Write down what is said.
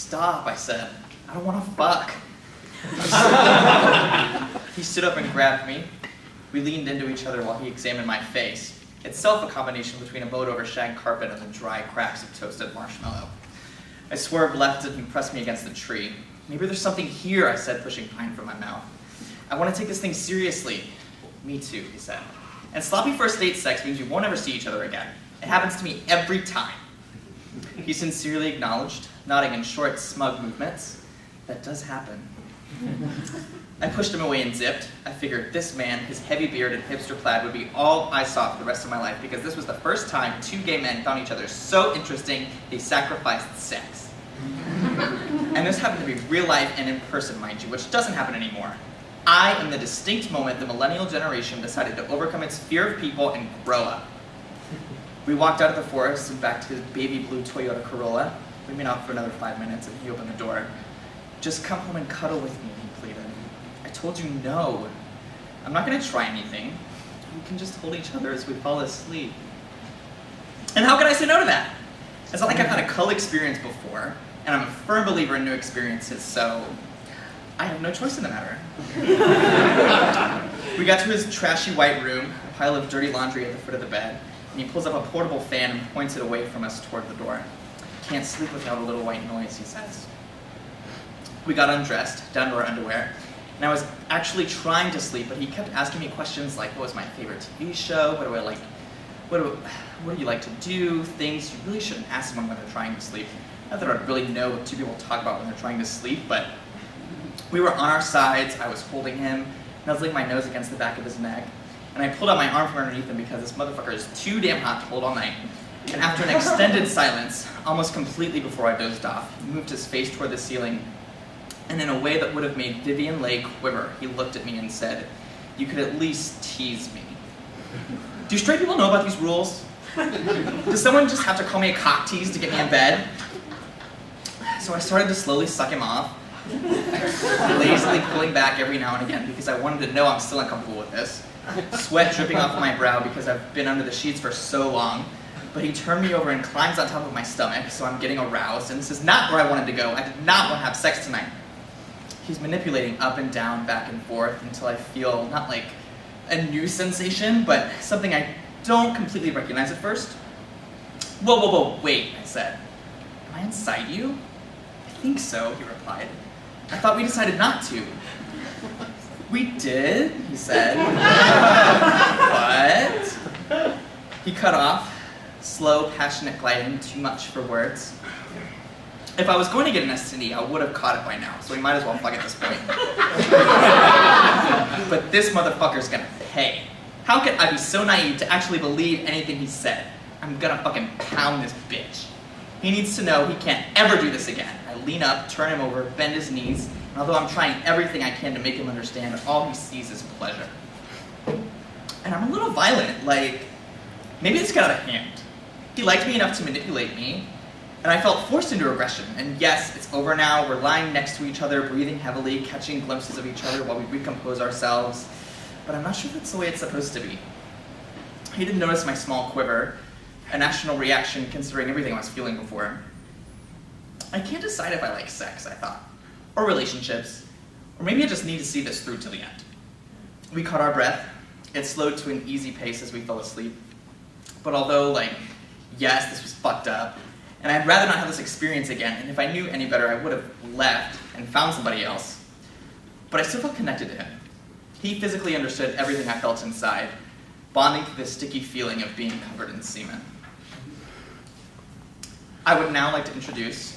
Stop, I said. I don't want to fuck. He stood up and grabbed me. We leaned into each other while he examined my face, itself a combination between a mowed over shag carpet and the dry cracks of toasted marshmallow. I swerved left and he pressed me against the tree. Maybe there's something here, I said, pushing pine from my mouth. I want to take this thing seriously. Me too, he said. And sloppy first date sex means we won't ever see each other again. It happens to me every time. He sincerely acknowledged, nodding in short, smug movements. That does happen. I pushed him away and zipped. I figured this man, his heavy beard and hipster plaid would be all I saw for the rest of my life because this was the first time two gay men found each other so interesting they sacrificed sex. And this happened to be real life and in person, mind you, which doesn't happen anymore. I, in the distinct moment the millennial generation decided to overcome its fear of people and grow up. We walked out of the forest and back to his baby blue Toyota Corolla. We made out for another 5 minutes and he opened the door. Just come home and cuddle with me, he pleaded. I told you no. I'm not going to try anything. We can just hold each other as we fall asleep. And how can I say no to that? It's not like I've had a cull experience before, and I'm a firm believer in new experiences, so I have no choice in the matter. We got to his trashy white room, a pile of dirty laundry at the foot of the bed, and he pulls up a portable fan and points it away from us toward the door. Can't sleep without a little white noise, he says. We got undressed, down to our underwear, and I was actually trying to sleep, but he kept asking me questions like, what was my favorite TV show? What do I like? What do you like to do? Things you really shouldn't ask someone when they're trying to sleep. Not that I'd really know what two people talk about when they're trying to sleep, but we were on our sides. I was holding him, nuzzling my nose against the back of his neck, and I pulled out my arm from underneath him because this motherfucker is too damn hot to hold all night. And after an extended silence, almost completely before I dozed off, he moved his face toward the ceiling, and in a way that would have made Vivian Leigh quiver, he looked at me and said, "You could at least tease me." Do straight people know about these rules? Does someone just have to call me a cock tease to get me in bed? So I started to slowly suck him off, lazily pulling back every now and again because I wanted to know I'm still uncomfortable with this. Sweat dripping off my brow because I've been under the sheets for so long. But he turned me over and climbs on top of my stomach, so I'm getting aroused, and this is not where I wanted to go. I did not want to have sex tonight. He's manipulating up and down, back and forth, until I feel not like a new sensation, but something I don't completely recognize at first. Whoa, wait, I said. Am I inside you? I think so, he replied. I thought we decided not to. We did, he said. But he cut off, slow, passionate gliding, too much for words. If I was going to get an STD, I would have caught it by now, so we might as well fuck at this point. But this motherfucker's gonna pay. How could I be so naive to actually believe anything he said? I'm gonna fucking pound this bitch. He needs to know he can't ever do this again. I lean up, turn him over, bend his knees, and although I'm trying everything I can to make him understand, all he sees is pleasure. And I'm a little violent, like, maybe this got out of hand. He liked me enough to manipulate me, and I felt forced into aggression. And yes, it's over now. We're lying next to each other, breathing heavily, catching glimpses of each other while we recompose ourselves. But I'm not sure that's the way it's supposed to be. He didn't notice my small quiver, a national reaction considering everything I was feeling before. I can't decide if I like sex, I thought, or relationships, or maybe I just need to see this through to the end. We caught our breath. It slowed to an easy pace as we fell asleep. But although, yes, this was fucked up, and I'd rather not have this experience again, and if I knew any better, I would have left and found somebody else. But I still felt connected to him. He physically understood everything I felt inside, bonding to the sticky feeling of being covered in semen. I would now like to introduce